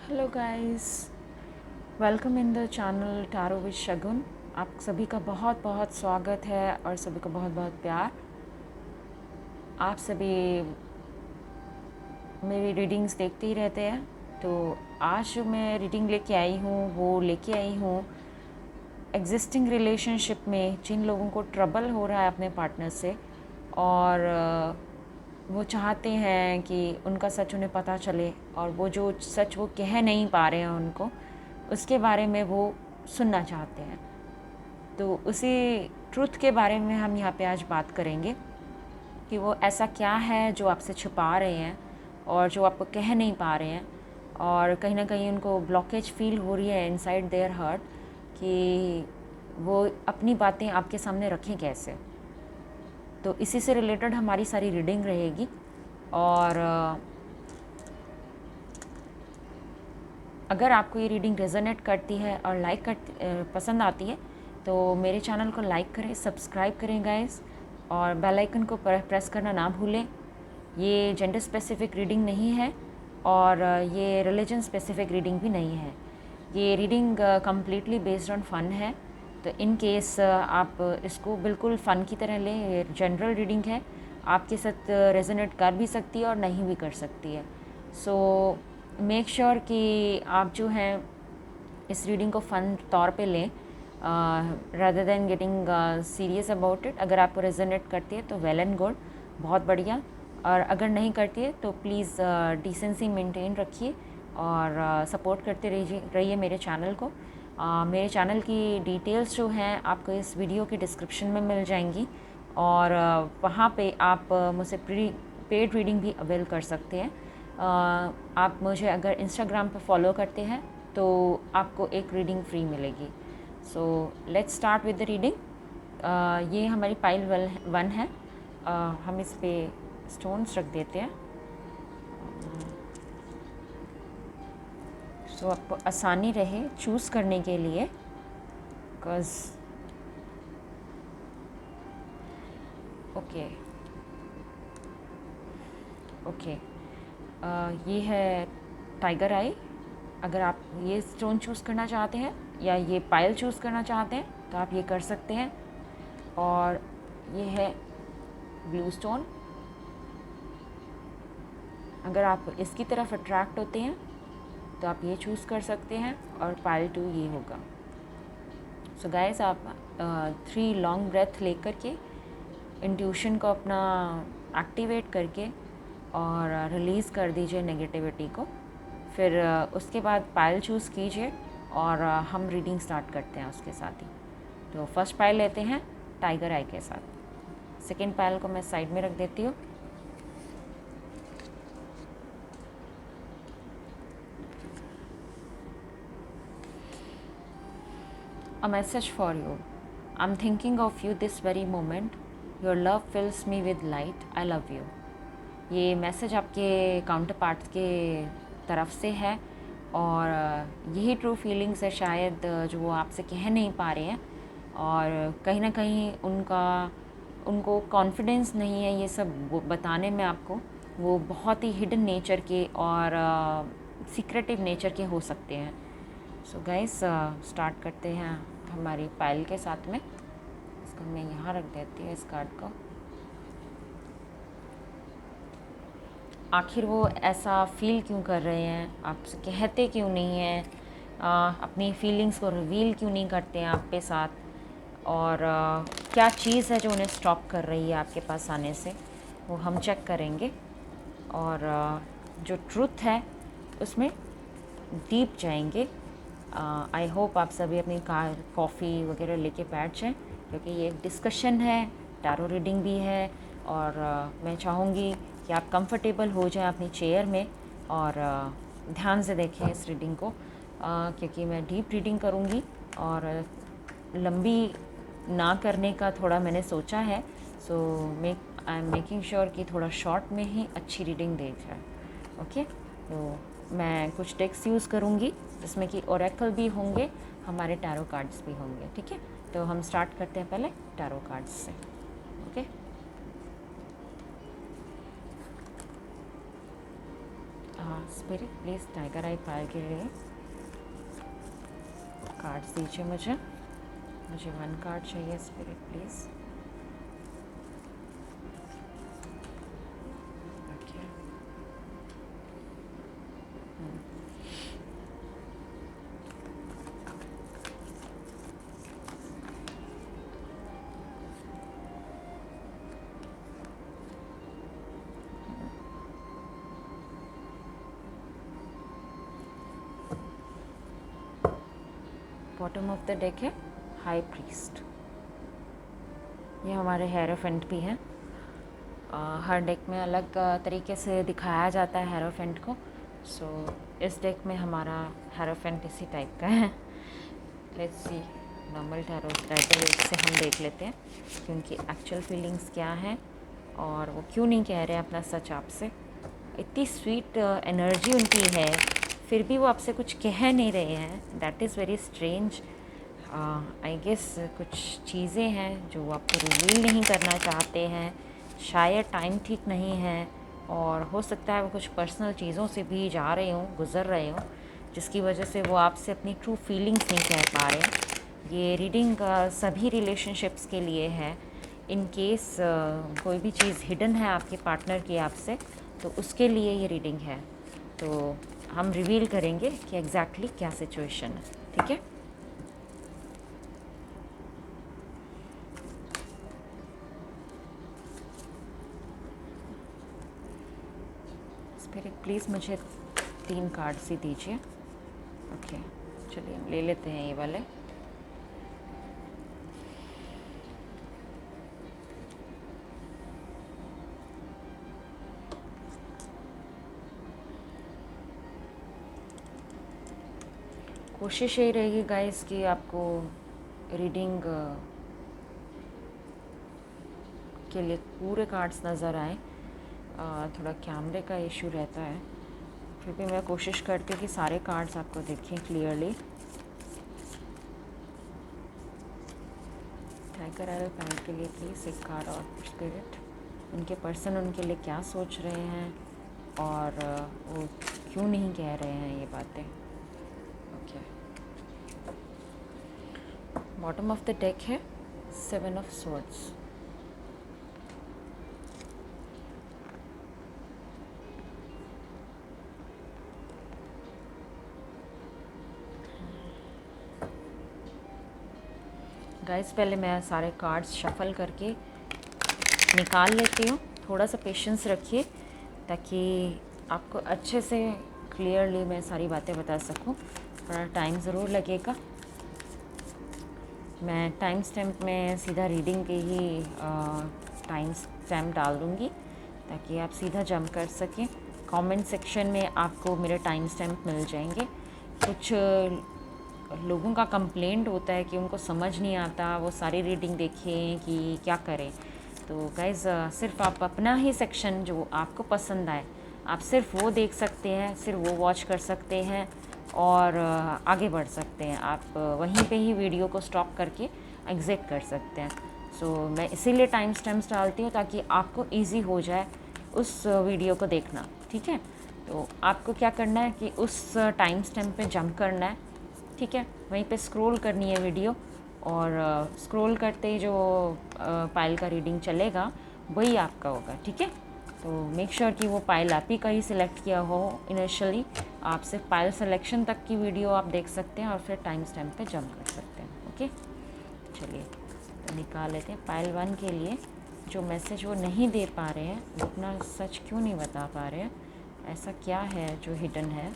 Hello guys, welcome in the channel tarot with Shagun. आप सभी का बहुत बहुत स्वागत है और सभी का बहुत बहुत प्यार। आप सभी मेरी रीडिंग्स देखते ही रहते हैं, तो आज जो मैं रीडिंग लेके आई हूँ वो लेके आई हूँ एग्जिस्टिंग रिलेशनशिप में जिन लोगों को ट्रबल हो रहा है अपने पार्टनर से और वो चाहते हैं कि उनका सच उन्हें पता चले और वो जो सच वो कह नहीं पा रहे हैं उनको, उसके बारे में वो सुनना चाहते हैं। तो उसी ट्रुथ के बारे में हम यहाँ पे आज बात करेंगे कि वो ऐसा क्या है जो आपसे छुपा रहे हैं और जो आपको कह नहीं पा रहे हैं, और कहीं ना कहीं उनको ब्लॉकेज फील हो रही है इनसाइड देयर हार्ट कि वो अपनी बातें आपके सामने रखें कैसे। तो इसी से रिलेटेड हमारी सारी रीडिंग रहेगी। और अगर आपको ये रीडिंग रेजोनेट करती है और पसंद आती है तो मेरे चैनल को लाइक करें, सब्सक्राइब करें गाइस, और बेल आइकन को प्रेस करना ना भूलें। ये जेंडर स्पेसिफिक रीडिंग नहीं है और ये रिलीजन स्पेसिफिक रीडिंग भी नहीं है। ये reading completely based on fun है, तो इन केस आप इसको बिल्कुल फ़न की तरह लें। ये जनरल रीडिंग है, आपके साथ रेजोनेट कर भी सकती है और नहीं भी कर सकती है। सो मेक श्योर कि आप जो हैं इस रीडिंग को फ़न तौर पे लें rather than getting serious about it. अगर आपको रेजोनेट करती है तो वेल एंड गुड, बहुत बढ़िया। और अगर नहीं करती है तो प्लीज़ डिसेंसी मेंटेन रखिए और सपोर्ट करते रहिए मेरे चैनल को। मेरे चैनल की डिटेल्स जो हैं आपको इस वीडियो के डिस्क्रिप्शन में मिल जाएंगी, और वहाँ पे आप मुझसे पेड रीडिंग भी अवेल कर सकते हैं। आप मुझे अगर इंस्टाग्राम पे फॉलो करते हैं तो आपको एक रीडिंग फ्री मिलेगी। So let's start with the reading. ये हमारी पाइल 1 है। हम इस पे स्टोन्स रख देते हैं सो आपको आसानी रहे चूज़ करने के लिए। बिकॉज ओके ये है टाइगर आई। अगर आप ये स्टोन चूज़ करना चाहते हैं या ये पायल चूज़ करना चाहते हैं तो आप ये कर सकते हैं। और ये है ब्लू स्टोन। अगर आप इसकी तरफ अट्रैक्ट होते हैं तो आप ये चूज़ कर सकते हैं, और पायल 2 ये होगा। सो गाइस, आप 3 लॉन्ग ब्रेथ लेकर के इंट्यूशन को अपना एक्टिवेट करके और रिलीज़ कर दीजिए नेगेटिविटी को। फिर उसके बाद पायल चूज़ कीजिए और हम रीडिंग स्टार्ट करते हैं उसके साथ ही। तो फर्स्ट पायल लेते हैं टाइगर आई के साथ। सेकेंड पायल को मैं साइड में रख देती हूँ। A message for you. I'm thinking of you this very moment. Your love fills me with light. I love you. ये मैसेज आपके काउंटर पार्ट के तरफ से है, और यही ट्रू फीलिंग्स है शायद जो वो आपसे कह नहीं पा रहे हैं, और कहीं ना कहीं उनको कॉन्फिडेंस नहीं है ये सब वो बताने में आपको। वो बहुत ही हिडन नेचर के और सीक्रेटिव नेचर के हो सकते हैं। सो गाइस, स्टार्ट करते हैं हमारी पायल के साथ में। इसको मैं यहाँ रख देती हूँ इस कार्ड को। आखिर वो ऐसा फील क्यों कर रहे हैं, आपसे कहते क्यों नहीं हैं, अपनी फीलिंग्स को रिवील क्यों नहीं करते हैं आपके साथ, और क्या चीज़ है जो उन्हें स्टॉप कर रही है आपके पास आने से, वो हम चेक करेंगे। और जो ट्रुथ है उसमें डीप जाएंगे। आई होप आप सभी अपनी कॉफ़ी वगैरह लेके बैठ जाएं, क्योंकि ये एक डिस्कशन है, टैरो रीडिंग भी है। और मैं चाहूँगी कि आप कंफर्टेबल हो जाएं अपनी चेयर में और ध्यान से देखें इस रीडिंग को, क्योंकि मैं डीप रीडिंग करूँगी और लंबी ना करने का थोड़ा मैंने सोचा है। सो आई एम मेकिंग श्योर कि थोड़ा शॉर्ट में ही अच्छी रीडिंग दे जाए। ओके, तो मैं कुछ टेक्स्ट यूज़ करूँगी जिसमें कि ओरेकल भी होंगे, हमारे टैरो कार्ड्स भी होंगे। ठीक है, तो हम स्टार्ट करते हैं पहले टैरो कार्ड्स से। ओके, स्पिरिट प्लीज़ टाइगर आई पायल के लिए कार्ड्स दीजिए मुझे 1 कार्ड चाहिए spirit please. Okay bottom of the deck है हाई प्रीस्ट। ये हमारे हेरोफेंट भी हैं। हर डेक में अलग तरीके से दिखाया जाता है हेरोफेंट को। सो इस डेक में हमारा हेरोफेंट इसी टाइप का है। Let's see normal tarot writer से हम देख लेते हैं कि उनकी एक्चुअल फीलिंग्स क्या हैं और वो क्यों नहीं कह रहे हैं अपना सच आपसे। इतनी स्वीट एनर्जी उनकी है, फिर भी वो आपसे कुछ कह नहीं रहे हैं। That is very strange. I guess कुछ चीज़ें हैं जो वो आपको रिवील नहीं करना चाहते हैं। शायद टाइम ठीक नहीं है और हो सकता है वो कुछ पर्सनल चीज़ों से भी जा रहे हों, गुज़र रहे हों, जिसकी वजह से वो आपसे अपनी ट्रू फीलिंग्स नहीं कह पा रहे। ये रीडिंग सभी रिलेशनशिप्स के लिए है। इन केस कोई भी चीज़ हिडन है आपके पार्टनर की आपसे, तो उसके लिए ये रीडिंग है। तो हम रिवील करेंगे कि एग्जैक्टली क्या सिचुएशन है। ठीक है, स्पिरिट प्लीज़ मुझे 3 कार्ड्स ही दीजिए। ओके चलिए हम ले लेते हैं ये वाले। कोशिश यही रहेगी गाइस कि आपको रीडिंग के लिए पूरे कार्ड्स नज़र आए। थोड़ा कैमरे का इशू रहता है, फिर भी मैं कोशिश करती हूँ कि सारे कार्ड्स आपको दिखें क्लियरली। टाइगर आयल पैन के लिए प्लीज़ 1 कार्ड और स्पिरिट। उनके पर्सन उनके लिए क्या सोच रहे हैं और वो क्यों नहीं कह रहे हैं ये बातें। Okay, bottom of the deck है 7 ऑफ स्वॉर्ड्स। गाइस पहले मैं सारे कार्ड्स शफल करके निकाल लेती हूँ। थोड़ा सा पेशेंस रखिए ताकि आपको अच्छे से क्लियरली मैं सारी बातें बता सकूँ। थोड़ा टाइम ज़रूर लगेगा। मैं टाइम स्टैम्प में सीधा रीडिंग के ही टाइम स्टैम्प डाल दूँगी ताकि आप सीधा जंप कर सकें। कमेंट सेक्शन में आपको मेरे टाइम स्टैम्प मिल जाएंगे। कुछ लोगों का कंप्लेंट होता है कि उनको समझ नहीं आता, वो सारी रीडिंग देखें कि क्या करें। तो गाइज़ सिर्फ आप अपना ही सेक्शन जो आपको पसंद आए आप सिर्फ वो देख सकते हैं, सिर्फ वो वॉच कर सकते हैं और आगे बढ़ सकते हैं। आप वहीं पे ही वीडियो को स्टॉप करके एग्ज़िट कर सकते हैं। सो मैं इसीलिए टाइम स्टैम्प्स डालती हूँ ताकि आपको इजी हो जाए उस वीडियो को देखना। ठीक है, तो आपको क्या करना है कि उस टाइम स्टैम्प पे जंप करना है। ठीक है, वहीं पे स्क्रॉल करनी है वीडियो और स्क्रॉल करते ही जो पायल का रीडिंग चलेगा वही आपका होगा। ठीक है, तो मेक श्योर कि वो पायल आप ही का ही सिलेक्ट किया हो इनिशियली। आप सिर्फ पायल सिलेक्शन तक की वीडियो आप देख सकते हैं और फिर टाइम स्टैम्प पे जंप कर सकते हैं। ओके चलिए तो निकाल लेते हैं पायल 1 के लिए। जो मैसेज वो नहीं दे पा रहे हैं, वो अपना सच क्यों नहीं बता पा रहे हैं, ऐसा क्या है जो हिडन है।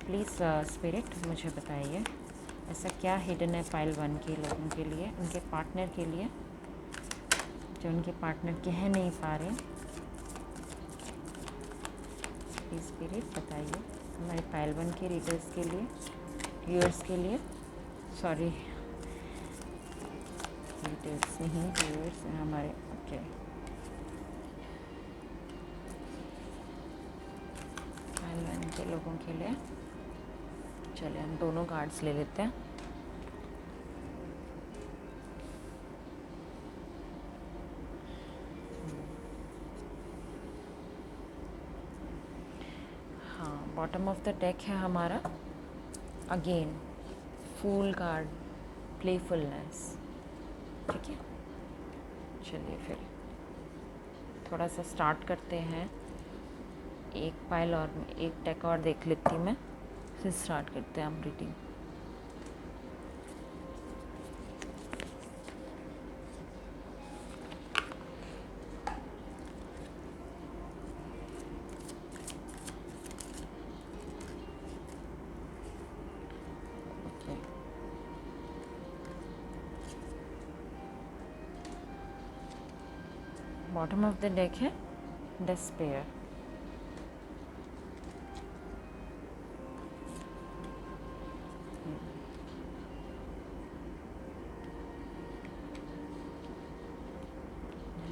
प्लीज़ स्पिरिट मुझे बताइए ऐसा क्या हिडन है पायल 1 के लोगों के लिए, उनके पार्टनर के लिए, जो उनके पार्टनर कह नहीं पा रहे। प्लीज़ स्पिरिट बताइए हमारे पायल 1 के रीडर्स के लिए, व्यूअर्स के लिए। सॉरी रीडर्स नहीं, व्यूअर्स हैं हमारे। ओके पायल 1 के लोगों के लिए। चलिए हम दोनों कार्ड्स ले लेते हैं। बॉटम ऑफ द डेक है हमारा अगेन फूल कार्ड, प्लेफुलनेस। ठीक है, चलिए फिर थोड़ा सा स्टार्ट करते हैं। एक पाइल और एक डेक और देख लेती हूँ मैं, फिर स्टार्ट करते हैं हम reading. Bottom of the deck है डिस्पेयर।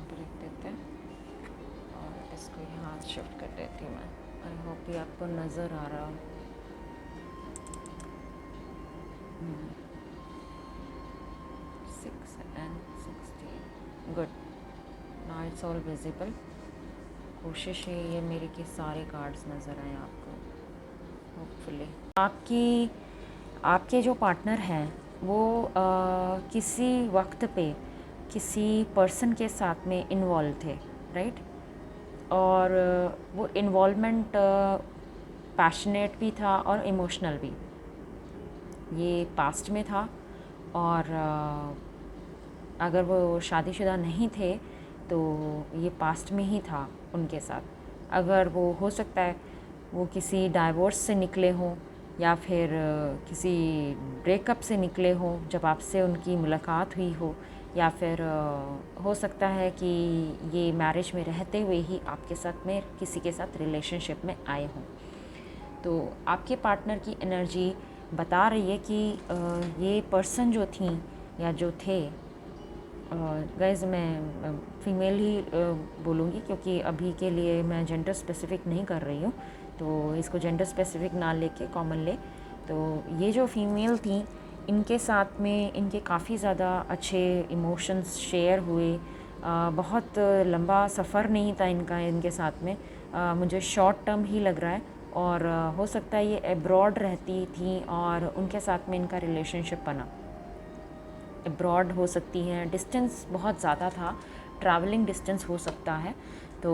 ब्रेक देते हैं और इसको यहाँ शिफ्ट कर देती हूँ मैं। आई होप ये आपको नज़र आ रहा हो। 6 and 16 good, now it's all visible. कोशिश है ये मेरे के सारे कार्ड्स नज़र आए आपको होपफुली। आपके जो पार्टनर हैं वो किसी वक्त पे किसी पर्सन के साथ में इन्वॉल्व थे, राइट? और वो इन्वॉल्वमेंट पैशनेट भी था और इमोशनल भी। ये पास्ट में था और अगर वो शादीशुदा नहीं थे तो ये पास्ट में ही था उनके साथ। अगर वो हो सकता है वो किसी डाइवोर्स से निकले हों या फिर किसी ब्रेकअप से निकले हों जब आपसे उनकी मुलाकात हुई हो, या फिर हो सकता है कि ये मैरिज में रहते हुए ही आपके साथ में किसी के साथ रिलेशनशिप में आए हों। तो आपके पार्टनर की एनर्जी बता रही है कि ये पर्सन जो थी या जो थे, गाइस मैं फ़ीमेल ही बोलूँगी क्योंकि अभी के लिए मैं जेंडर स्पेसिफ़िक नहीं कर रही हूँ, तो इसको जेंडर स्पेसिफ़िक ना लेके कॉमन ले। तो ये जो फ़ीमेल थी इनके साथ में इनके काफ़ी ज़्यादा अच्छे इमोशंस शेयर हुए। बहुत लंबा सफ़र नहीं था इनके साथ में, मुझे शॉर्ट टर्म ही लग रहा है। और हो सकता है ये अब्रॉड रहती थी और उनके साथ में इनका रिलेशनशिप बना। अब्रॉड हो सकती हैं, डिस्टेंस बहुत ज़्यादा था, ट्रैवलिंग डिस्टेंस हो सकता है। तो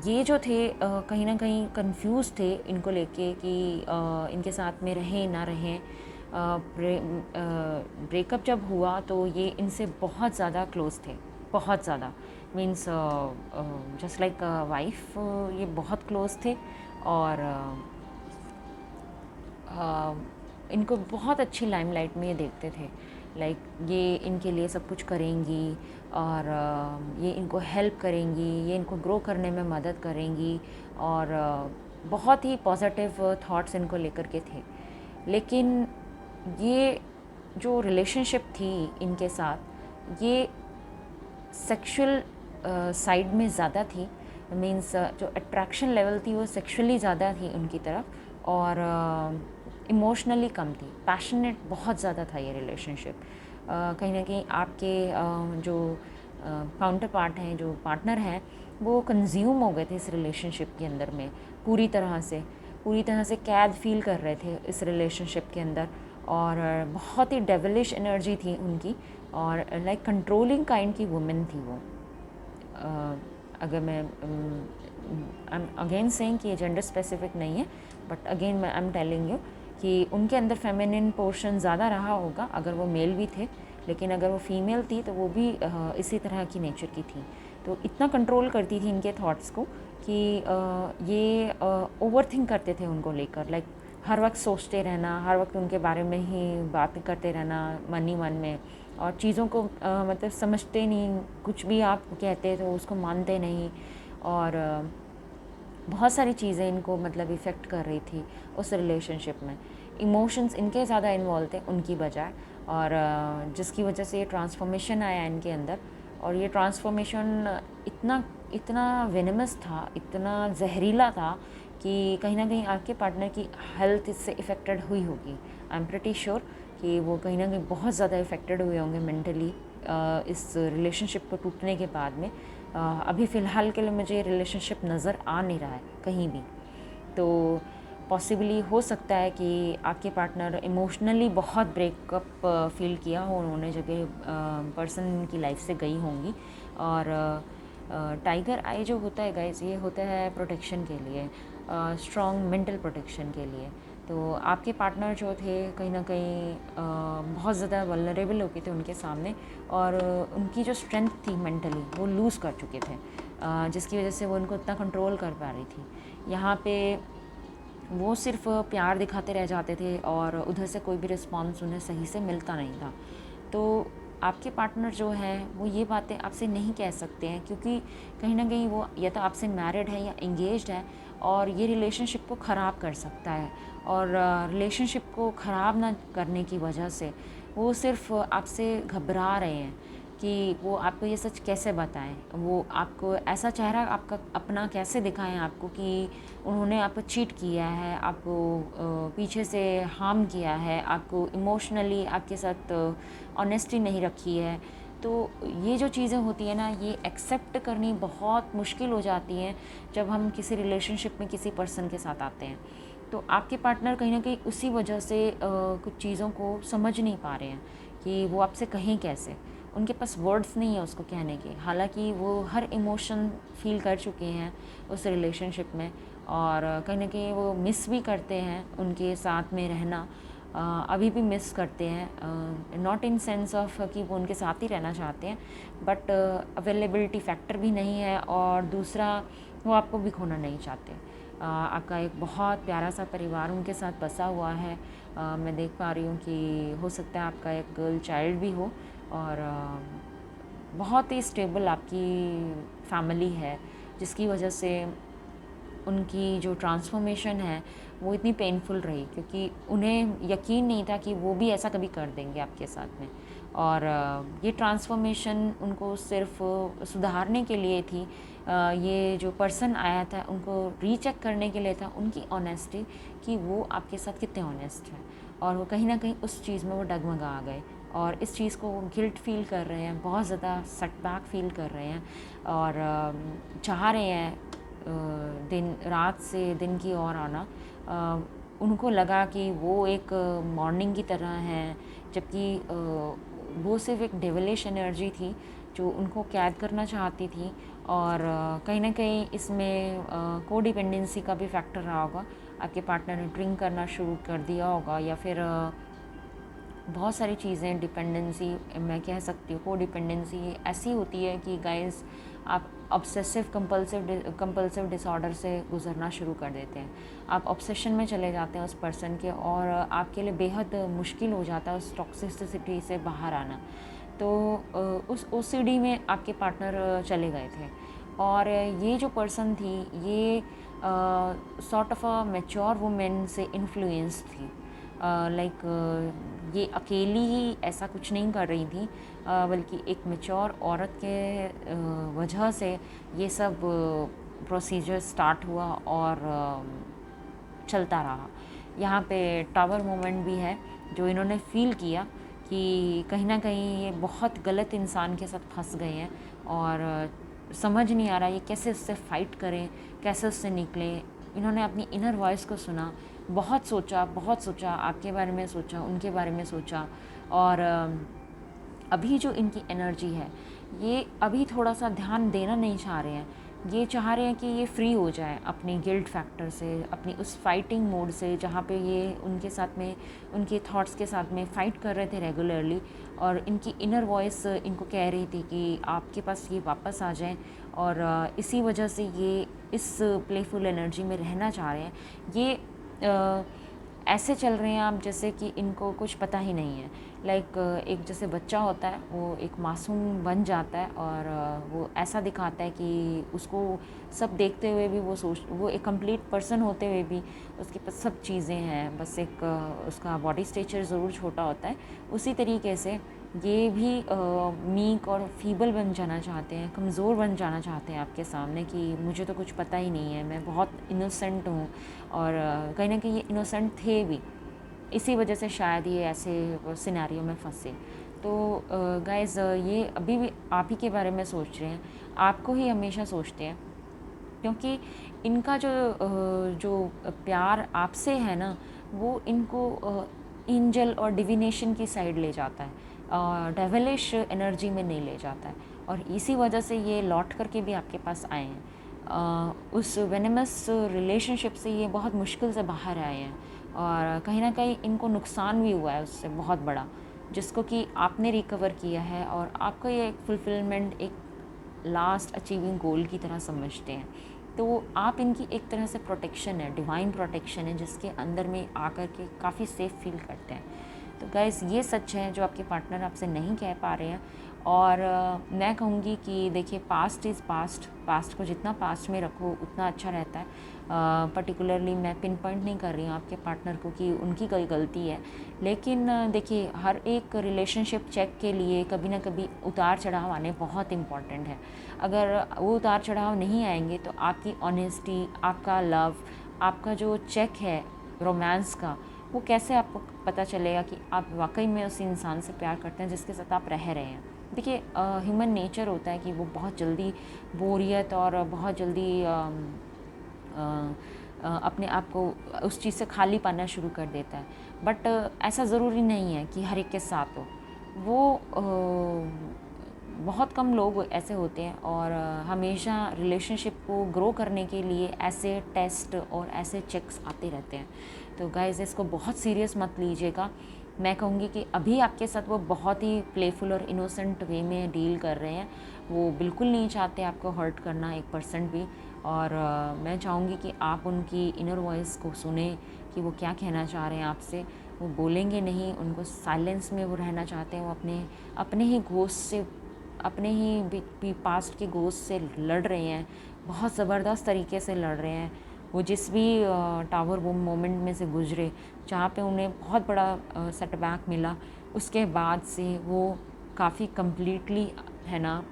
ये जो थे कहीं ना कहीं कंफ्यूज थे इनको लेके कि इनके साथ में रहें ना रहें। ब्रेकअप जब हुआ तो ये इनसे बहुत ज़्यादा क्लोज थे, बहुत ज़्यादा, मीन्स जस्ट लाइक वाइफ ये बहुत क्लोज थे। और इनको बहुत अच्छी लाइमलाइट में ये देखते थे, लाइक ये इनके लिए सब कुछ करेंगी और ये इनको हेल्प करेंगी, ये इनको ग्रो करने में मदद करेंगी और बहुत ही पॉजिटिव थॉट्स इनको लेकर के थे। लेकिन ये जो रिलेशनशिप थी इनके साथ ये सेक्सुअल साइड में ज़्यादा थी, मीन्स जो अट्रैक्शन लेवल थी वो सेक्सुअली ज़्यादा थी उनकी तरफ और इमोशनली कम थी। पैशनेट बहुत ज़्यादा था ये रिलेशनशिप। कहीं ना कहीं आपके जो काउंटर पार्ट हैं, जो पार्टनर हैं, वो कंज्यूम हो गए थे इस रिलेशनशिप के अंदर में पूरी तरह से कैद फील कर रहे थे इस रिलेशनशिप के अंदर। और बहुत ही डेविलिश एनर्जी थी उनकी और लाइक कंट्रोलिंग काइंड की वुमेन थी वो। अगर मैं आई एम अगेन सेइंग कि ये जेंडर स्पेसिफिक नहीं है, बट अगेन मैं आई एम टेलिंग यू कि उनके अंदर फेमिनिन पोर्शन ज़्यादा रहा होगा अगर वो मेल भी थे, लेकिन अगर वो फीमेल थी तो वो भी इसी तरह की नेचर की थी। तो इतना कंट्रोल करती थी इनके थॉट्स को कि ये ओवर थिंक करते थे उनको लेकर, लाइक हर वक्त सोचते रहना, हर वक्त उनके बारे में ही बात करते रहना मन ही मन में, और चीज़ों को मतलब समझते नहीं, कुछ भी आप कहते तो उसको मानते नहीं। और बहुत सारी चीज़ें इनको मतलब इफ़ेक्ट कर रही थी उस रिलेशनशिप में। इमोशंस इनके ज़्यादा इन्वॉल्व थे उनकी बजाय, और जिसकी वजह से ये ट्रांसफॉर्मेशन आया इनके अंदर। और ये ट्रांसफॉर्मेशन इतना वेनमस था, इतना जहरीला था कि कहीं ना कहीं आपके पार्टनर की हेल्थ इससे इफ़ेक्टेड हुई होगी। आई एम प्रिटी श्योर कि वो कहीं ना कहीं बहुत ज़्यादा इफ़ेक्टेड हुए होंगे मेंटली इस रिलेशनशिप को टूटने के बाद में। अभी फ़िलहाल के लिए मुझे रिलेशनशिप नज़र आ नहीं रहा है कहीं भी। तो पॉसिबली हो सकता है कि आपके पार्टनर इमोशनली बहुत ब्रेकअप फ़ील किया हो उन्होंने, जब ये पर्सन की लाइफ से गई होंगी। और टाइगर आई जो होता है गाइस, ये होता है प्रोटेक्शन के लिए, स्ट्रॉन्ग मेंटल प्रोटेक्शन के लिए। तो आपके पार्टनर जो थे कहीं ना कहीं बहुत ज़्यादा वल्नरेबल हो गए थे उनके सामने, और उनकी जो स्ट्रेंथ थी मेंटली वो लूज़ कर चुके थे, जिसकी वजह से वो उनको इतना कंट्रोल कर पा रही थी। यहाँ पे वो सिर्फ प्यार दिखाते रह जाते थे और उधर से कोई भी रिस्पॉन्स उन्हें सही से मिलता नहीं था। तो आपके पार्टनर जो है वो ये बातें आपसे नहीं कह सकते हैं, क्योंकि कहीं ना कहीं वो या तो आपसे मैरिड है या एंगेज्ड है, और ये रिलेशनशिप को ख़राब कर सकता है। और रिलेशनशिप को ख़राब ना करने की वजह से वो सिर्फ आपसे घबरा रहे हैं कि वो आपको ये सच कैसे बताएं, वो आपको ऐसा चेहरा आपका अपना कैसे दिखाएं आपको कि उन्होंने आपको चीट किया है, आपको पीछे से हार्म किया है, आपको इमोशनली आपके साथ ऑनेस्टी नहीं रखी है। तो ये जो चीज़ें होती है ना, ये एक्सेप्ट करनी बहुत मुश्किल हो जाती हैं जब हम किसी रिलेशनशिप में किसी पर्सन के साथ आते हैं। तो आपके पार्टनर कहीं ना कहीं उसी वजह से कुछ चीज़ों को समझ नहीं पा रहे हैं कि वो आपसे कहें कैसे। उनके पास वर्ड्स नहीं है उसको कहने के, हालांकि वो हर इमोशन फील कर चुके हैं उस रिलेशनशिप में, और कहीं ना कहीं वो मिस भी करते हैं उनके साथ में रहना। अभी भी मिस करते हैं, नॉट इन सेंस ऑफ कि वो उनके साथ ही रहना चाहते हैं, बट अवेलेबिलिटी फैक्टर भी नहीं है, और दूसरा वो आपको भी खोना नहीं चाहते। आपका एक बहुत प्यारा सा परिवार उनके साथ बसा हुआ है। मैं देख पा रही हूँ कि हो सकता है आपका एक गर्ल चाइल्ड भी हो, और बहुत ही स्टेबल आपकी फैमिली है, जिसकी वजह से उनकी जो ट्रांसफॉर्मेशन है वो इतनी पेनफुल रही, क्योंकि उन्हें यकीन नहीं था कि वो भी ऐसा कभी कर देंगे आपके साथ में। और ये ट्रांसफॉर्मेशन उनको सिर्फ सुधारने के लिए थी। ये जो पर्सन आया था उनको रीचेक करने के लिए था उनकी ऑनेस्टी, कि वो आपके साथ कितने ऑनेस्ट हैं, और वो कहीं ना कहीं उस चीज़ में वो डगमगा गए, और इस चीज़ को वो गिल्ट फील कर रहे हैं, बहुत ज़्यादा सेटबैक फील कर रहे हैं, और चाह रहे हैं दिन रात से दिन की ओर आना। उनको लगा कि वो एक मॉर्निंग की तरह हैं, जबकि वो सिर्फ एक डेविलिश एनर्जी थी जो उनको कैद करना चाहती थी। और कहीं ना कहीं इसमें कोडिपेंडेंसी का भी फैक्टर रहा होगा। आपके पार्टनर ने ड्रिंक करना शुरू कर दिया होगा, या फिर बहुत सारी चीज़ें, डिपेंडेंसी मैं कह सकती हूँ। कोडिपेंडेंसी ऐसी होती है कि गाइस आप ऑब्सेसिव कंपल्सिव डिसऑर्डर से गुजरना शुरू कर देते हैं। आप ऑब्सेशन में चले जाते हैं उस पर्सन के, और आपके लिए बेहद मुश्किल हो जाता है उस टॉक्सिसिटी से बाहर आना। तो उस ओसीडी में आपके पार्टनर चले गए थे, और ये जो पर्सन थी ये sort of a mature women से इन्फ्लुएंस थी। ये अकेली ही ऐसा कुछ नहीं कर रही थी, बल्कि एक मैच्योर औरत के वजह से ये सब प्रोसीजर स्टार्ट हुआ और चलता रहा। यहाँ पे टावर मोमेंट भी है जो इन्होंने फील किया कि कहीं ना कहीं ये बहुत गलत इंसान के साथ फंस गए हैं, और समझ नहीं आ रहा ये कैसे उससे फ़ाइट करें, कैसे उससे निकलें। इन्होंने अपनी इनर वॉइस को सुना, बहुत सोचा, आपके बारे में सोचा, उनके बारे में सोचा, और अभी जो इनकी एनर्जी है ये अभी थोड़ा सा ध्यान देना नहीं चाह रहे हैं। ये चाह रहे हैं कि ये फ्री हो जाए अपने गिल्ट फैक्टर से, अपनी उस फाइटिंग मोड से जहाँ पे ये उनके साथ में, उनके थॉट्स के साथ में फ़ाइट कर रहे थे रेगुलरली, और इनकी इनर वॉइस इनको कह रही थी कि आपके पास ये वापस आ जाएं, और इसी वजह से ये इस प्लेफुल एनर्जी में रहना चाह रहे हैं। ये ऐसे चल रहे हैं आप जैसे कि इनको कुछ पता ही नहीं है। एक जैसे बच्चा होता है वो एक मासूम बन जाता है, और वो ऐसा दिखाता है कि उसको सब देखते हुए भी वो एक कंप्लीट पर्सन होते हुए भी उसके पास सब चीज़ें हैं, बस एक उसका बॉडी स्ट्रक्चर ज़रूर छोटा होता है। उसी तरीके से ये भी मीक और फीबल बन जाना चाहते हैं, कमज़ोर बन जाना चाहते हैं आपके सामने कि मुझे तो कुछ पता ही नहीं है, मैं बहुत इनोसेंट हूँ। और कहीं ना कहीं ये इनोसेंट थे भी, इसी वजह से शायद ये ऐसे सिनेरियो में फंसे। तो तो गाइज़ ये अभी भी आप ही के बारे में सोच रहे हैं, आपको ही हमेशा सोचते हैं, क्योंकि इनका जो प्यार आपसे है ना, वो इनको एंजल और डिविनेशन की साइड ले जाता है, डेविलिश एनर्जी में नहीं ले जाता है, और इसी वजह से ये लौट करके भी आपके पास आए हैं। उस वेनेमस रिलेशनशिप से ये बहुत मुश्किल से बाहर आए हैं, और कहीं ना कहीं इनको नुकसान भी हुआ है उससे बहुत बड़ा, जिसको कि आपने रिकवर किया है, और आपको ये एक फुलफिलमेंट, एक लास्ट अचीविंग गोल की तरह समझते हैं। तो आप इनकी एक तरह से प्रोटेक्शन है, डिवाइन प्रोटेक्शन है, जिसके अंदर में आकर के काफ़ी सेफ़ फील करते हैं। तो गाइस ये सच है जो आपके पार्टनर आपसे नहीं कह पा रहे हैं। और मैं कहूँगी कि देखिए, पास्ट इज़ पास्ट, पास्ट को जितना पास्ट में रखो उतना अच्छा रहता है। पर्टिकुलरली मैं पिन पॉइंट नहीं कर रही हूँ आपके पार्टनर को कि उनकी कोई गलती है, लेकिन देखिए, हर एक रिलेशनशिप चेक के लिए कभी ना कभी उतार चढ़ाव आने बहुत इम्पॉर्टेंट है। अगर वो उतार चढ़ाव नहीं आएंगे तो आपकी ऑनेस्टी, आपका लव, आपका जो चेक है रोमांस का, वो कैसे आपको पता चलेगा कि आप वाकई में उस इंसान से प्यार करते हैं जिसके साथ आप रह रहे हैं। देखिए, ह्यूमन नेचर होता है कि वो बहुत जल्दी बोरियत और बहुत जल्दी अपने आप को उस चीज़ से खाली पाना शुरू कर देता है। बट ऐसा ज़रूरी नहीं है कि हर एक के साथ हो। वो बहुत कम लोग ऐसे होते हैं, और हमेशा रिलेशनशिप को ग्रो करने के लिए ऐसे टेस्ट और ऐसे चेक्स आते रहते हैं। तो गाइज़, इसको बहुत सीरियस मत लीजिएगा। मैं कहूँगी कि अभी आपके साथ वो बहुत ही प्लेफुल और इनोसेंट वे में डील कर रहे हैं। वो बिल्कुल नहीं चाहते आपको हर्ट करना 1% भी। और मैं चाहूँगी कि आप उनकी इनर वॉइस को सुने कि वो क्या कहना चाह रहे हैं आपसे। वो बोलेंगे नहीं, उनको साइलेंस में वो रहना चाहते हैं। वो अपने ही घोस्ट से, अपने ही पास्ट के घोस्ट से लड़ रहे हैं, बहुत ज़बरदस्त तरीके से लड़ रहे हैं। वो जिस भी टावर बूम मोमेंट में से गुजरे, जहाँ पे उन्हें बहुत बड़ा सेटबैक मिला, उसके बाद से वो काफ़ी कम्प्लीटली, है ना,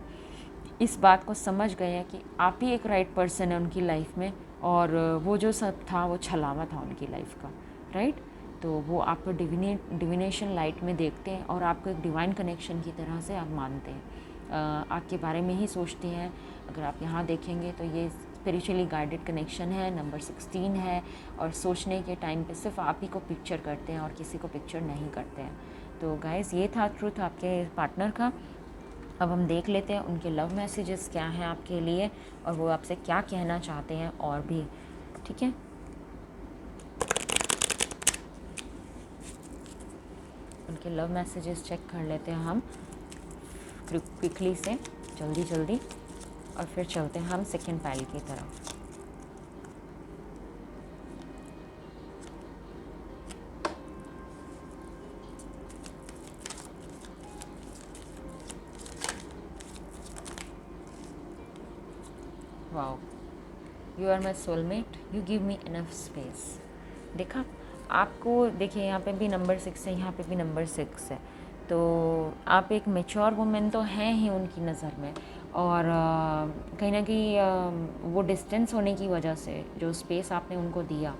इस बात को समझ गए हैं कि आप ही एक राइट पर्सन है उनकी लाइफ में, और वो जो सब था वो छलावा था उनकी लाइफ का, राइट। तो वो आपको डिविनेशन लाइट में देखते हैं, और आपको एक डिवाइन कनेक्शन की तरह से आप मानते हैं, आपके बारे में ही सोचते हैं। अगर आप यहाँ देखेंगे तो ये स्पिरिचुअली गाइडेड कनेक्शन है, नंबर 16 है, और सोचने के टाइम पे सिर्फ आप ही को पिक्चर करते हैं और किसी को पिक्चर नहीं करते हैं। तो गाइस, ये था ट्रूथ आपके पार्टनर का। अब हम देख लेते हैं उनके लव मैसेजेस क्या हैं आपके लिए, और वो आपसे क्या कहना चाहते हैं और भी, ठीक है। उनके लव मैसेजेस चेक कर लेते हैं हम क्विकली से, जल्दी, और फिर चलते हैं हम सेकेंड पाइल की तरफ। Wow, you are my soulmate, you give me enough space. देखा आपको, देखिए यहाँ पे भी नंबर 6 है, यहाँ पे भी नंबर 6 है। तो आप एक मैच्योर वुमेन तो हैं ही उनकी नज़र में, और कहीं ना कहीं वो डिस्टेंस होने की वजह से जो स्पेस आपने उनको दिया,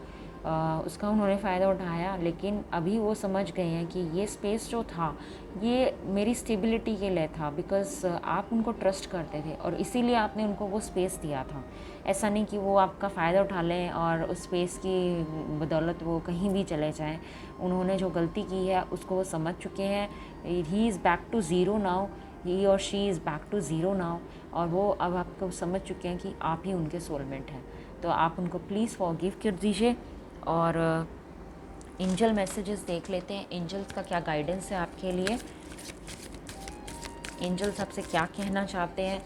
उसका उन्होंने फ़ायदा उठाया। लेकिन अभी वो समझ गए हैं कि ये स्पेस जो था ये मेरी स्टेबिलिटी के लिए था, बिकॉज़ आप उनको ट्रस्ट करते थे, और इसीलिए आपने उनको वो स्पेस दिया था। ऐसा नहीं कि वो आपका फ़ायदा उठा लें और उस स्पेस की बदौलत वो कहीं भी चले जाएं। उन्होंने जो गलती की है उसको वो समझ चुके हैं। He is back to zero now, he और she is back to zero now, और वो अब आपको समझ चुके हैं कि आप ही उनके सोलमेट हैं। तो आप उनको प्लीज़ फॉरगिव कर दीजिए। और एंजल मैसेजेस देख लेते हैं, एंजल्स का क्या गाइडेंस है आपके लिए, एंजल्स आपसे क्या कहना चाहते हैं।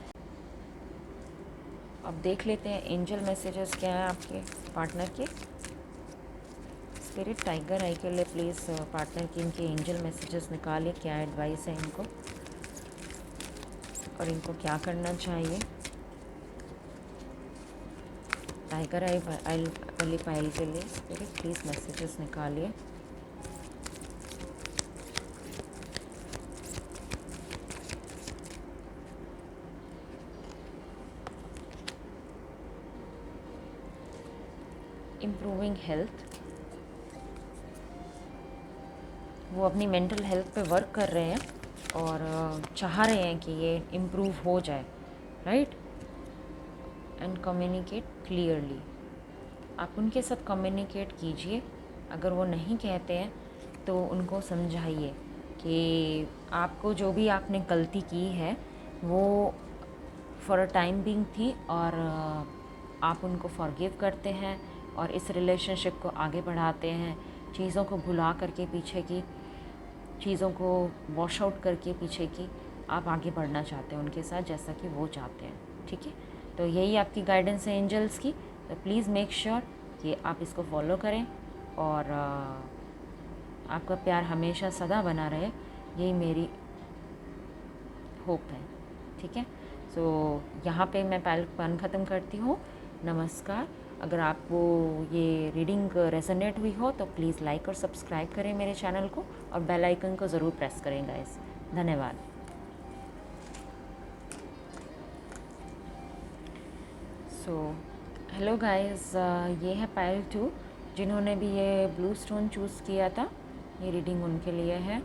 अब देख लेते हैं एंजल मैसेजेस क्या है आपके पार्टनर के। स्पिरिट टाइगर आई के लिए प्लीज़ पार्टनर की इनके एंजल मैसेजेस निकालिए, क्या एडवाइस है इनको और इनको क्या करना चाहिए। टाइगर आई वाली फाइल के लिए स्पिरिट प्लीज़ मैसेजेस निकालिए। इम्प्रूविंग हेल्थ, वो अपनी मेंटल हेल्थ पे वर्क कर रहे हैं, और चाह रहे हैं कि ये इम्प्रूव हो जाए, राइट। एंड कम्युनिकेट क्लियरली, आप उनके साथ कम्युनिकेट कीजिए। अगर वो नहीं कहते हैं तो उनको समझाइए कि आपको जो भी आपने गलती की है वो फॉर अ टाइम बीइंग थी, और आप उनको फॉरगिव करते हैं और इस रिलेशनशिप को आगे बढ़ाते हैं। चीज़ों को भुला करके, पीछे की चीज़ों को वॉश आउट करके पीछे की, आप आगे बढ़ना चाहते हैं उनके साथ जैसा कि वो चाहते हैं, ठीक है। तो यही आपकी गाइडेंस है एंजल्स की। तो प्लीज़ मेक श्योर कि आप इसको फॉलो करें और आपका प्यार हमेशा सदा बना रहे, यही मेरी होप है, ठीक है। सो यहाँ पे मैं पहल ख़त्म करती हूँ। नमस्कार। अगर आपको ये रीडिंग रेजोनेट हुई हो तो प्लीज़ लाइक और सब्सक्राइब करें मेरे चैनल को, और बेल आइकन को ज़रूर प्रेस करें गाइस। धन्यवाद। सो हेलो गाइस, ये है पायल 2 जिन्होंने भी ये ब्लू स्टोन चूज़ किया था। ये रीडिंग उनके लिए है।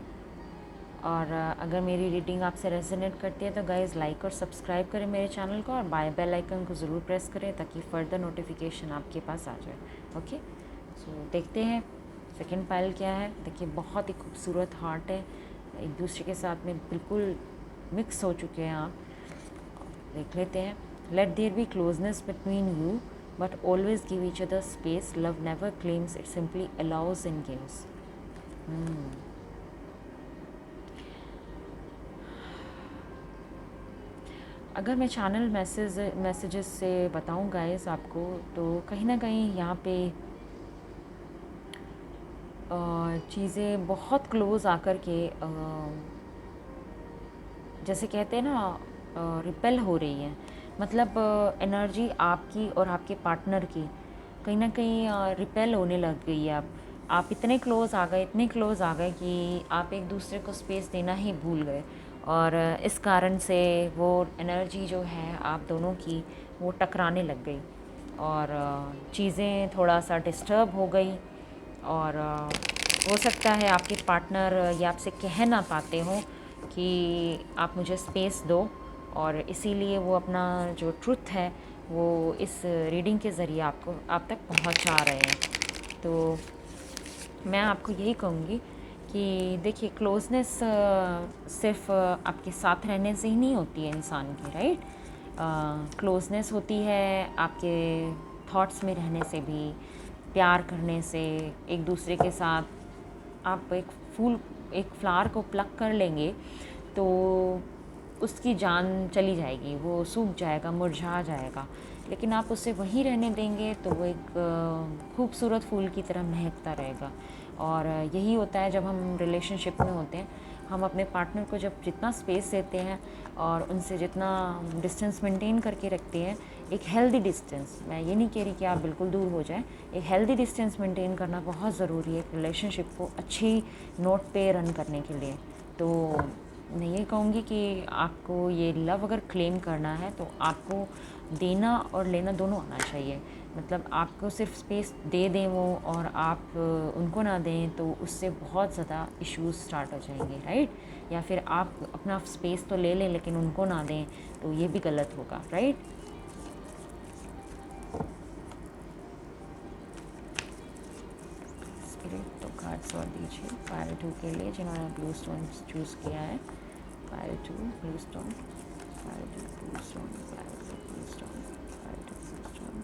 और अगर मेरी रीडिंग आपसे रेजोनेट करती है तो गाइज़ लाइक और सब्सक्राइब करें मेरे चैनल को, और बेल आइकन को ज़रूर प्रेस करें ताकि फ़र्दर नोटिफिकेशन आपके पास आ जाए। ओके, सो देखते हैं सेकंड पाइल क्या है। देखिए बहुत ही खूबसूरत हार्ट है, एक दूसरे के साथ में बिल्कुल मिक्स हो चुके हैं आप। देख लेते हैं। Let there be closeness between you but always give each other space, love never claims, it simply allows and gives. अगर मैं चैनल मैसेजेस से बताऊं गाइस आपको, तो कहीं ना कहीं यहाँ पे चीज़ें बहुत क्लोज आकर के जैसे कहते हैं ना रिपेल हो रही हैं। मतलब एनर्जी आपकी और आपके पार्टनर की कहीं ना कहीं रिपेल होने लग गई है। आप इतने क्लोज़ आ गए, इतने क्लोज़ आ गए कि आप एक दूसरे को स्पेस देना ही भूल गए, और इस कारण से वो एनर्जी जो है आप दोनों की वो टकराने लग गई, और चीज़ें थोड़ा सा डिस्टर्ब हो गई। और हो सकता है आपके पार्टनर ये आपसे कह ना पाते हों कि आप मुझे स्पेस दो, और इसीलिए वो अपना जो ट्रुथ है वो इस रीडिंग के ज़रिए आप तक पहुंचा रहे हैं। तो मैं आपको यही कहूँगी कि देखिए क्लोजनेस सिर्फ आपके साथ रहने से ही नहीं होती है इंसान की, राइट। क्लोजनेस होती है आपके थॉट्स में रहने से भी, प्यार करने से। एक दूसरे के साथ आप एक फ्लावर को प्लक कर लेंगे तो उसकी जान चली जाएगी, वो सूख जाएगा, मुरझा जाएगा। लेकिन आप उसे वहीं रहने देंगे तो वो एक खूबसूरत फूल की तरह महकता रहेगा। और यही होता है जब हम रिलेशनशिप में होते हैं, हम अपने पार्टनर को जब जितना स्पेस देते हैं और उनसे जितना डिस्टेंस मेंटेन करके रखते हैं, एक हेल्दी डिस्टेंस, मैं ये नहीं कह रही कि आप बिल्कुल दूर हो जाएं, एक हेल्दी डिस्टेंस मेंटेन करना बहुत ज़रूरी है एक रिलेशनशिप को अच्छी नोट पे रन करने के लिए। तो मैं ये कहूँगी कि आपको ये लव अगर क्लेम करना है तो आपको देना और लेना दोनों आना चाहिए। मतलब आपको सिर्फ स्पेस दे दें वो, और आप उनको ना दें, तो उससे बहुत ज़्यादा इश्यूज स्टार्ट हो जाएंगे, राइट। या फिर आप अपना स्पेस तो ले लें लेकिन उनको ना दें, तो ये भी गलत होगा, राइट। स्पिरिट तो कार्ड्स और दीजिए पायल 2 के लिए जिन्होंने ब्लू स्टोन चूज़ किया है। Payal 2 blue stone, Payal 2 blue stone, Payal 2 blue stone, Payal 2 blue stone.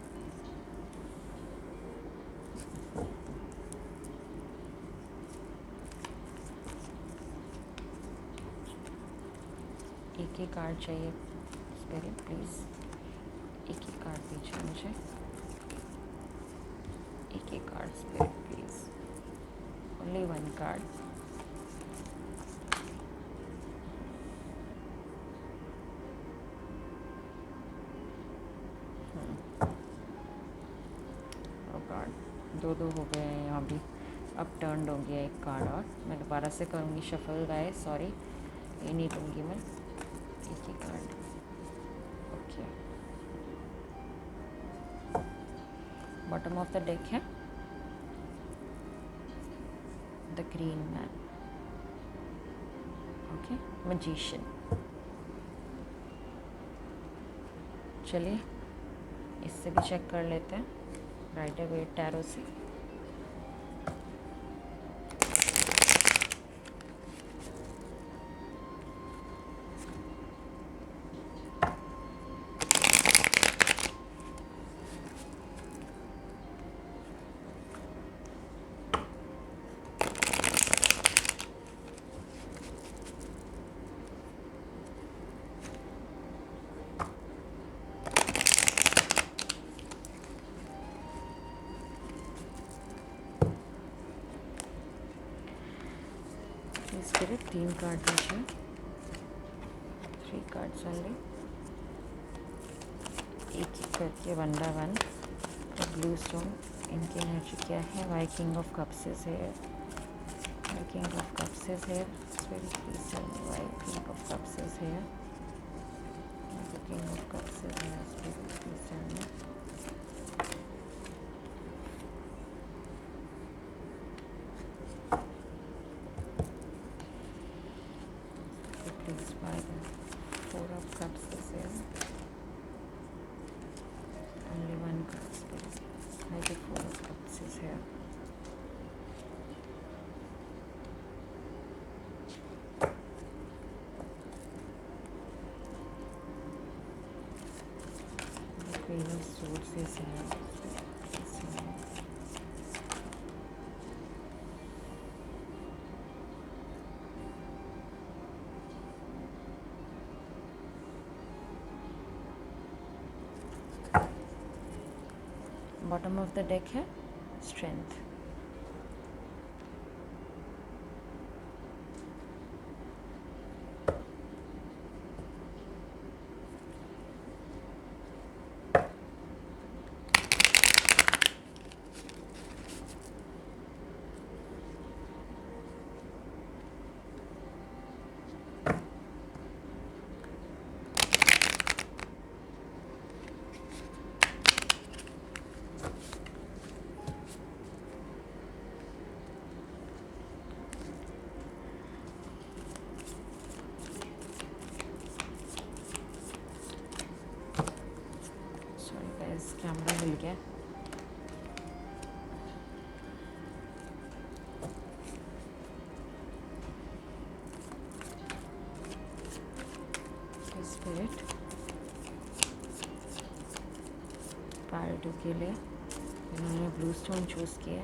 एक ही कार्ड चाहिए स्पिरिट, प्लीज़ एक ही कार्ड दीजिए मुझे, एक ही card spirit please, only one card. Card दो हो गए हैं यहाँ भी, अब टर्न हो गया एक कार्ड, और मैं दोबारा से करूँगी शफल गाय, सॉरी ये नहीं लूँगी मैं, एक ही card. Okay, bottom of the deck है the green man. Okay, magician. चलिए इससे भी चेक कर लेते हैं राइडर वेट टैरो से। स्पिरिट 3 कार्ड दीजिए, 3 कार्ड्स ओनली, एक एक करके 1 बाय 1। ब्लू स्टोन, इनकी एनर्जी क्या है? Why king of cups is here, why king of cups is here. Spirit please tell me why king of cups is here, why king of cups is here. Spirit please tell me. Please why the 4 of cups is here, only 1 card spirit, why the 4 of cups is here? The Queen of Swords is here, please tell me. Bottom of the deck है strength. Camera मिल गया। Spirit part 2 के लिए इन्होंने blue stone choose किया,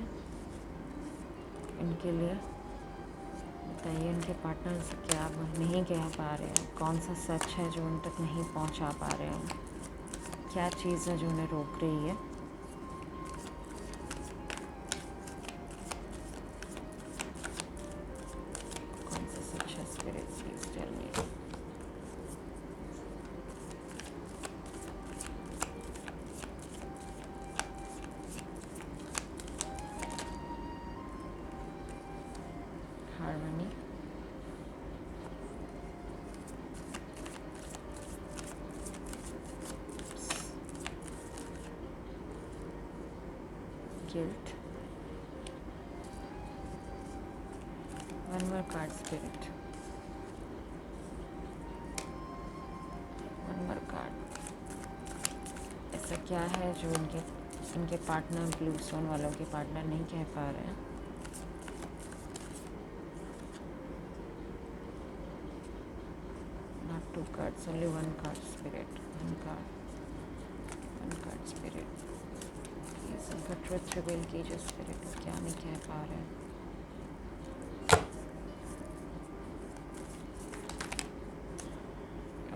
इनके लिए बताइए इनके पार्टनर से क्या नहीं कह पा रहे हैं, कौन सा सच है जो उन तक नहीं पहुंचा पा रहे हैं, क्या चीज़ है जो उन्हें रोक रही है। कौन सा सच है spirit please tell me. Harmony, guilt, 1 more card spirit, 1 more card। ऐसा क्या है जो इनके पार्टनर ब्लू स्टोन वालों के पार्टनर नहीं कह पा रहे हैं। Not 2 cards, only 1 card spirit, 1 card spirit। Please उनका ट्रुथ रिवील कीजिए स्पिरिट, क्या नहीं कह पा रहे हैं।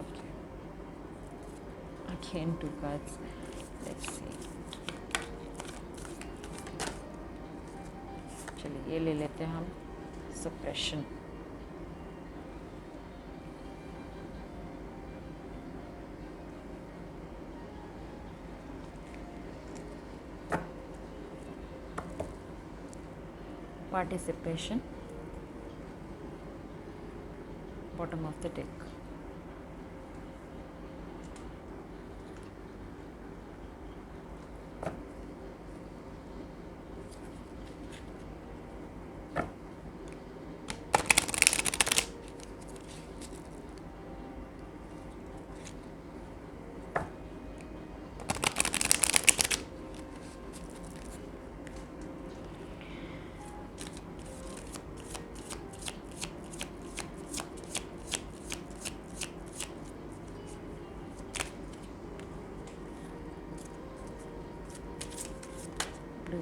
Okay, again 2 cards, let's see. चलिए ये ले लेते हैं हम, suppression. Participation, bottom of the deck।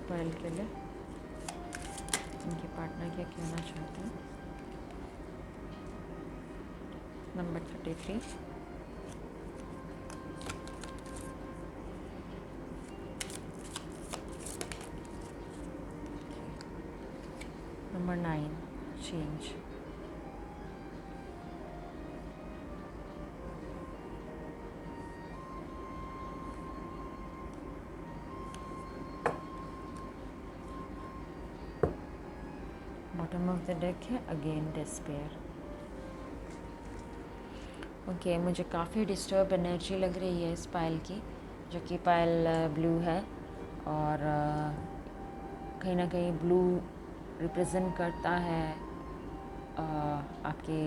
पायल के लिए उनके पार्टनर क्या कहना चाहते हैं। Number 33, number 9, change. Bottom of the deck है अगेन डिस्पेयर। ओके, मुझे काफ़ी डिस्टर्ब एनर्जी लग रही है इस पायल की, जो कि पायल ब्लू है और कहीं ना कहीं ब्लू रिप्रेजेंट करता है आपके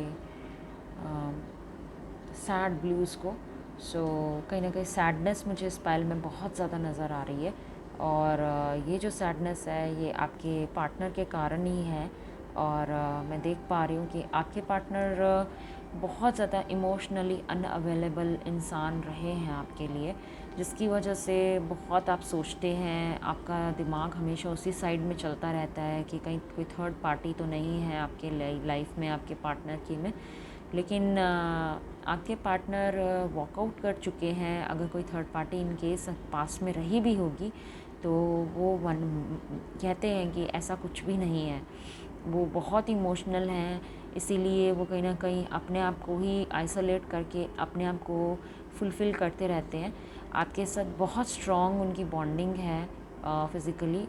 सैड ब्लूज़ को। सो कहीं ना कहीं सैडनेस मुझे इस पायल में बहुत ज़्यादा नज़र आ रही है और ये जो सैडनेस है ये आपके पार्टनर के कारण ही है। और मैं देख पा रही हूँ कि आपके पार्टनर बहुत ज़्यादा इमोशनली अनअवेलेबल इंसान रहे हैं आपके लिए, जिसकी वजह से बहुत आप सोचते हैं, आपका दिमाग हमेशा उसी साइड में चलता रहता है कि कहीं कोई थर्ड पार्टी तो नहीं है आपके लाइफ में, आपके पार्टनर की में। लेकिन आपके पार्टनर वॉकआउट कर चुके हैं। अगर कोई थर्ड पार्टी इन केस पास में रही भी होगी तो वो कहते हैं कि ऐसा कुछ भी नहीं है। वो बहुत इमोशनल हैं, इसीलिए वो कहीं ना कहीं अपने आप को ही आइसोलेट करके अपने आप को फुलफ़िल करते रहते हैं। आपके साथ बहुत स्ट्रॉन्ग उनकी बॉन्डिंग है फ़िज़िकली।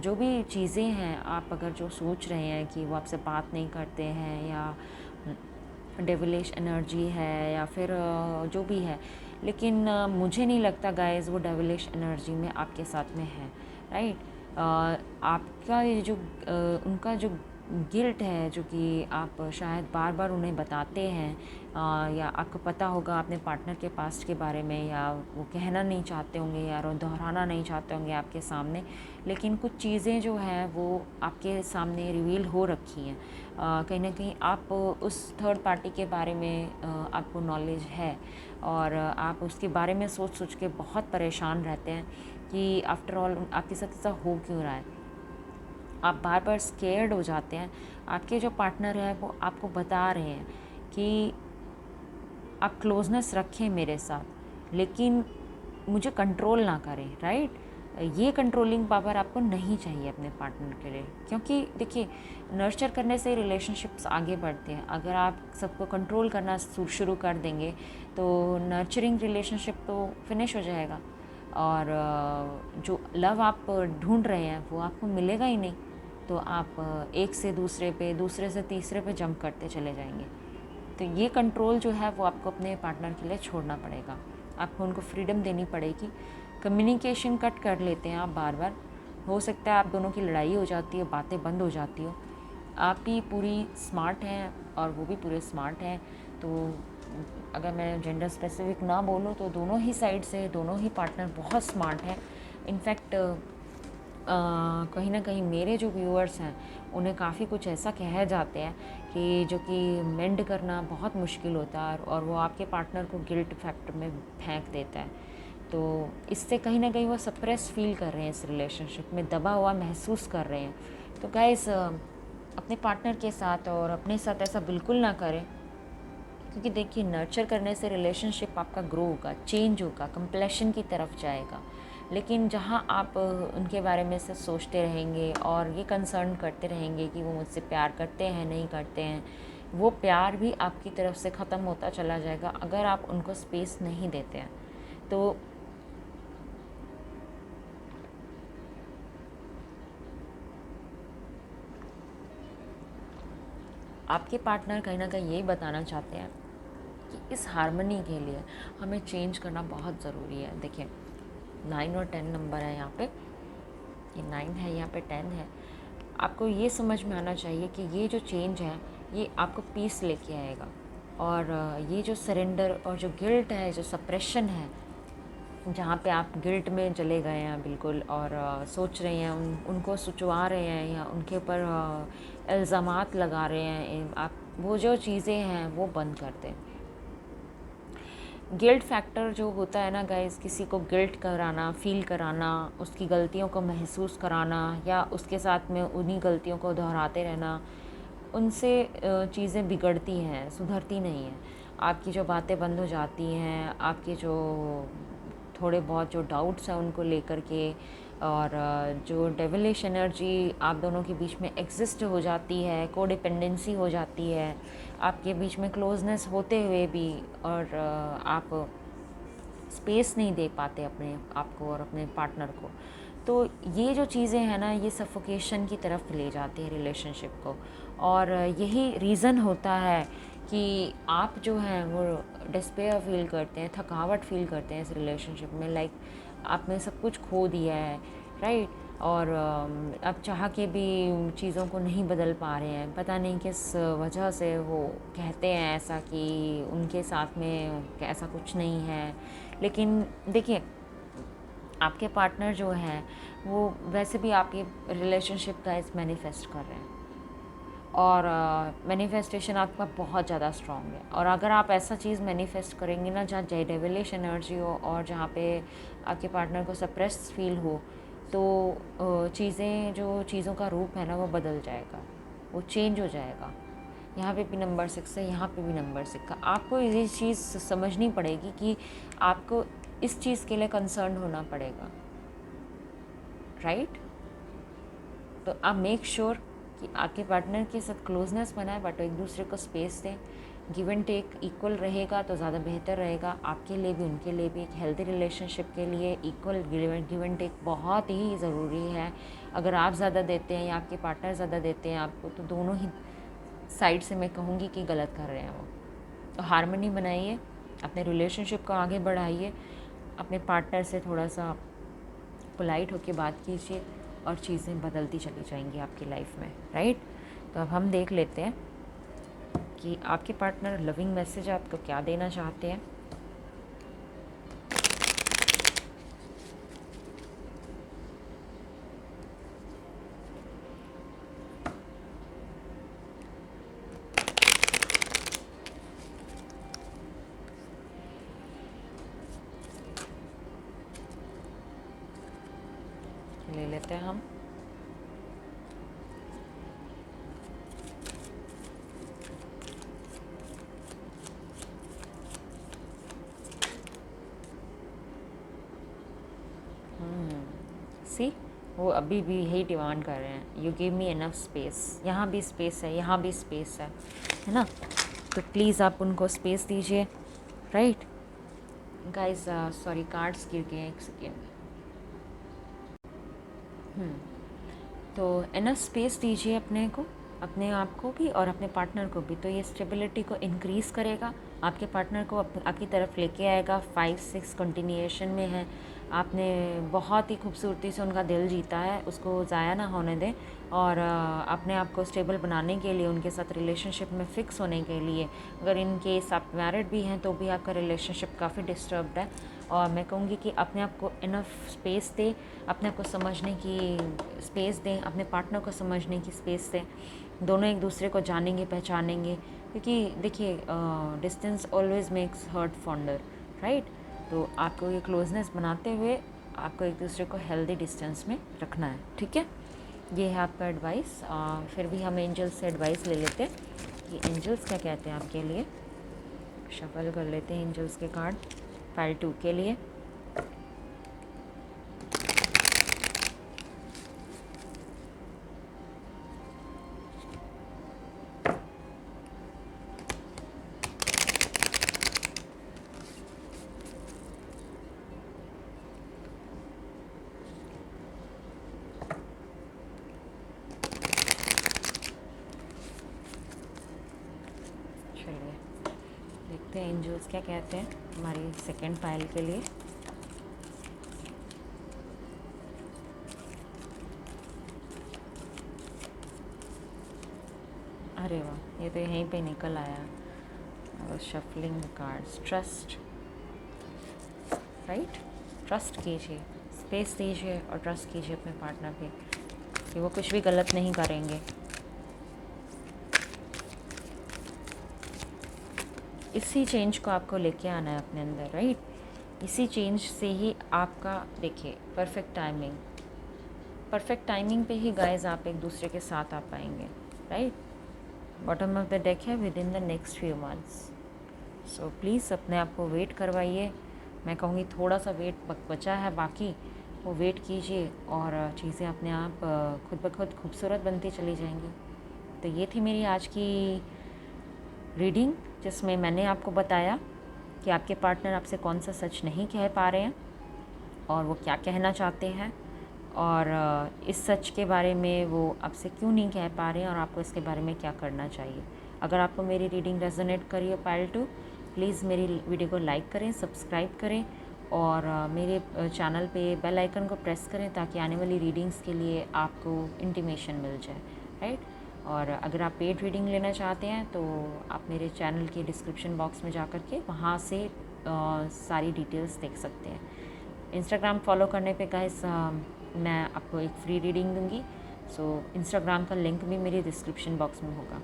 जो भी चीज़ें हैं, आप अगर जो सोच रहे हैं कि वो आपसे बात नहीं करते हैं या डेविलिश एनर्जी है या फिर जो भी है, लेकिन मुझे नहीं लगता गाइस वो डेविलिश एनर्जी में आपके साथ में है, राइट। आपका ये जो उनका जो गिल्ट है, जो कि आप शायद बार बार उन्हें बताते हैं या आपको पता होगा अपने पार्टनर के पास्ट के बारे में, या वो कहना नहीं चाहते होंगे या दोहराना नहीं चाहते होंगे आपके सामने, लेकिन कुछ चीज़ें जो हैं वो आपके सामने रिवील हो रखी हैं। कहीं ना कहीं आप उस थर्ड पार्टी के बारे में आपको नॉलेज है और आप उसके बारे में सोच सोच के बहुत परेशान रहते हैं कि आफ्टर ऑल आपके साथ ऐसा हो क्यों रहा है। आप बार बार स्केर्ड हो जाते हैं। आपके जो पार्टनर है वो आपको बता रहे हैं कि आप क्लोजनेस रखें मेरे साथ, लेकिन मुझे कंट्रोल ना करें, राइट। ये कंट्रोलिंग पावर आपको नहीं चाहिए अपने पार्टनर के लिए, क्योंकि देखिए नर्चर करने से रिलेशनशिप्स आगे बढ़ते हैं। अगर आप सबको कंट्रोल करना शुरू कर देंगे तो नर्चरिंग रिलेशनशिप तो फिनिश हो जाएगा और जो लव आप ढूंढ रहे हैं वो आपको मिलेगा ही नहीं। तो आप एक से दूसरे पे, दूसरे से तीसरे पे जंप करते चले जाएंगे। तो ये कंट्रोल जो है वो आपको अपने पार्टनर के लिए छोड़ना पड़ेगा। आपको उनको फ्रीडम देनी पड़ेगी। कम्युनिकेशन कट कर लेते हैं आप बार बार, हो सकता है आप दोनों की लड़ाई हो जाती है, बातें बंद हो जाती हो। आप ही पूरी स्मार्ट हैं और वो भी पूरे स्मार्ट हैं। तो अगर मैं जेंडर स्पेसिफिक ना बोलूँ तो दोनों ही साइड से दोनों ही पार्टनर बहुत स्मार्ट हैं। इनफैक्ट कहीं ना कहीं मेरे जो व्यूअर्स हैं उन्हें काफ़ी कुछ ऐसा कहे जाते हैं कि जो कि मेंड करना बहुत मुश्किल होता है और वो आपके पार्टनर को गिल्ट फैक्टर में फेंक देता है। तो इससे कहीं ना कहीं वो सप्रेस फील कर रहे हैं, इस रिलेशनशिप में दबा हुआ महसूस कर रहे हैं। तो गाइस अपने पार्टनर के साथ और अपने साथ ऐसा बिल्कुल ना करें, क्योंकि देखिए नर्चर करने से रिलेशनशिप आपका ग्रो होगा, चेंज होगा, कंप्लेशन की तरफ जाएगा। लेकिन जहाँ आप उनके बारे में से सोचते रहेंगे और ये कंसर्न करते रहेंगे कि वो मुझसे प्यार करते हैं नहीं करते हैं, वो प्यार भी आपकी तरफ से ख़त्म होता चला जाएगा अगर आप उनको स्पेस नहीं देते हैं। तो आपके पार्टनर कहीं ना कहीं यही बताना चाहते हैं कि इस हार्मनी के लिए हमें चेंज करना बहुत ज़रूरी है। देखिए 9 और 10 नंबर है यहाँ पे, ये 9 है, यहाँ पे 10 है। आपको ये समझ में आना चाहिए कि ये जो चेंज है ये आपको पीस लेके आएगा। और ये जो सरेंडर और जो गिल्ट है, जो सप्रेशन है, जहाँ पे आप गिल्ट में चले गए हैं बिल्कुल और सोच रहे हैं उनको सुचवा रहे हैं या उनके ऊपर इल्ज़ामात लगा रहे हैं, आप वो जो चीज़ें हैं वो बंद कर दें। गिल्ट फैक्टर जो होता है ना गाइस, किसी को गिल्ट कराना, फील कराना, उसकी गलतियों को महसूस कराना या उसके साथ में उन्हीं गलतियों को दोहराते रहना, उनसे चीज़ें बिगड़ती हैं, सुधरती नहीं हैं। आपकी जो बातें बंद हो जाती हैं, आपके जो थोड़े बहुत जो डाउट्स हैं उनको लेकर के, और जो डेविलिश एनर्जी आप दोनों के बीच में एग्जिस्ट हो जाती है, कोडिपेंडेंसी हो जाती है आपके बीच में क्लोजनेस होते हुए भी, और आप स्पेस नहीं दे पाते अपने आप को और अपने पार्टनर को, तो ये जो चीज़ें हैं ना, ये सफोकेशन की तरफ ले जाती है रिलेशनशिप को। और यही रीज़न होता है कि आप जो हैं वो डिस्पेयर फील करते हैं, थकावट फील करते हैं इस रिलेशनशिप में, लाइक आपने सब कुछ खो दिया है, राइट। और अब चाह के भी चीज़ों को नहीं बदल पा रहे हैं, पता नहीं किस वजह से वो कहते हैं ऐसा कि उनके साथ में ऐसा कुछ नहीं है। लेकिन देखिए, आपके पार्टनर जो हैं वो वैसे भी आपकी रिलेशनशिप का इस मैनिफेस्ट कर रहे हैं, और मैनिफेस्टेशन आपका बहुत ज़्यादा स्ट्रॉन्ग है। और अगर आप ऐसा चीज़ मैनिफेस्ट करेंगे ना जहाँ डेविलिश एनर्जी हो और जहाँ पे आपके पार्टनर को सप्रेस फील हो, तो चीज़ें, जो चीज़ों का रूप है ना वो बदल जाएगा, वो चेंज हो जाएगा। यहाँ पे भी नंबर 6 है, यहाँ पे भी नंबर 6 है। आपको ये चीज़ समझनी पड़ेगी कि आपको इस चीज़ के लिए कंसर्न होना पड़ेगा, राइट। तो आप मेक श्योर कि आपके पार्टनर के साथ क्लोजनेस बनाए, बट एक दूसरे को स्पेस दें। गिव एंड टेक इक्वल रहेगा तो ज़्यादा बेहतर रहेगा आपके लिए भी, उनके लिए भी। एक हेल्दी रिलेशनशिप के लिए इक्वल गिव एंड टेक बहुत ही ज़रूरी है। अगर आप ज़्यादा देते हैं या आपके पार्टनर ज़्यादा देते हैं आपको, तो दोनों ही साइड से मैं कहूँगी कि गलत कर रहे हैं वो। तो हार्मनी बनाइए, अपने रिलेशनशिप को आगे बढ़ाइए, अपने पार्टनर से थोड़ा सा पोलाइट होकर बात कीजिए, और चीज़ें बदलती चली जाएंगी आपकी लाइफ में, राइट। तो अब हम देख लेते हैं कि आपके पार्टनर लविंग मैसेज आपको क्या देना चाहते हैं। ले लेते हैं हम। सी, वो अभी भी यही डिमांड कर रहे हैं, you give me enough space. यहाँ भी स्पेस है, यहाँ भी स्पेस है ना। तो प्लीज़ आप उनको स्पेस दीजिए, राइट। गाइस सॉरी, कार्ड्स गिर गए, एक सेकेंड। तो इनफ स्पेस दीजिए अपने आप को भी और अपने पार्टनर को भी। तो ये स्टेबिलिटी को इंक्रीज़ करेगा, आपके पार्टनर को आपकी तरफ लेके आएगा। 5-6 कंटिन्यूएशन में है, आपने बहुत ही खूबसूरती से उनका दिल जीता है, उसको ज़ाया ना होने दें। और अपने आप को स्टेबल बनाने के लिए, उनके साथ रिलेशनशिप में फ़िक्स होने के लिए, अगर इन केस आप मैरिड भी हैं तो भी आपका रिलेशनशिप काफ़ी डिस्टर्ब्ड है, और मैं कहूँगी कि अपने आप को इनफ स्पेस दें, अपने आप को समझने की स्पेस दें, अपने पार्टनर को समझने की स्पेस दें। दोनों एक दूसरे को जानेंगे, पहचानेंगे, क्योंकि देखिए distance always makes heart fonder, right. तो आपको ये क्लोजनेस बनाते हुए आपको एक दूसरे को हेल्दी डिस्टेंस में रखना है, ठीक है। ये है आपका एडवाइस। फिर भी हम एंजल्स से एडवाइस ले लेते हैं कि एंजल्स क्या कहते हैं आपके लिए। शफल कर लेते हैं एंजल्स के कार्ड फाइल 2 के लिए। चलिए देखते हैं एंजल्स क्या कहते हैं हमारी सेकंड फाइल के लिए। अरे वाह, ये तो यहीं पे निकल आया। Shuffling cards, trust, right. Trust कीजिए, स्पेस दीजिए और ट्रस्ट कीजिए अपने पार्टनर पे कि वो कुछ भी गलत नहीं करेंगे। इसी चेंज को आपको लेके आना है अपने अंदर, राइट। इसी चेंज से ही आपका, देखिए, परफेक्ट टाइमिंग पे ही गाइस आप एक दूसरे के साथ आ पाएंगे, right. Bottom of the deck है within the next few months. So please अपने आप को वेट करवाइए। मैं कहूँगी थोड़ा सा वेट बचा है बाकी, वो वेट कीजिए और चीज़ें अपने आप खुद ब खुद खूबसूरत बनती चली जाएंगी। तो ये थी मेरी आज की रीडिंग, जिसमें मैंने आपको बताया कि आपके पार्टनर आपसे कौन सा सच नहीं कह पा रहे हैं और वो क्या कहना चाहते हैं, और इस सच के बारे में वो आपसे क्यों नहीं कह पा रहे हैं और आपको इसके बारे में क्या करना चाहिए। अगर आपको मेरी रीडिंग रेजोनेट करी हो पाइल 2, प्लीज़ मेरी वीडियो को लाइक करें, सब्सक्राइब करें और मेरे चैनल पे बेल आइकन को प्रेस करें ताकि आने वाली रीडिंग्स के लिए आपको इंटीमेशन मिल जाए, राइट। और अगर आप पेड रीडिंग लेना चाहते हैं तो आप मेरे चैनल के डिस्क्रिप्शन बॉक्स में जा कर के वहाँ से सारी डिटेल्स देख सकते हैं। इंस्टाग्राम फॉलो करने पे गाइस मैं आपको एक फ्री रीडिंग दूंगी। सो इंस्टाग्राम का लिंक भी मेरे डिस्क्रिप्शन बॉक्स में होगा।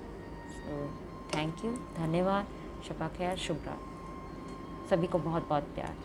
सो थैंक यू, धन्यवाद, शबा खैर, शुभ रात, सभी को बहुत बहुत प्यार।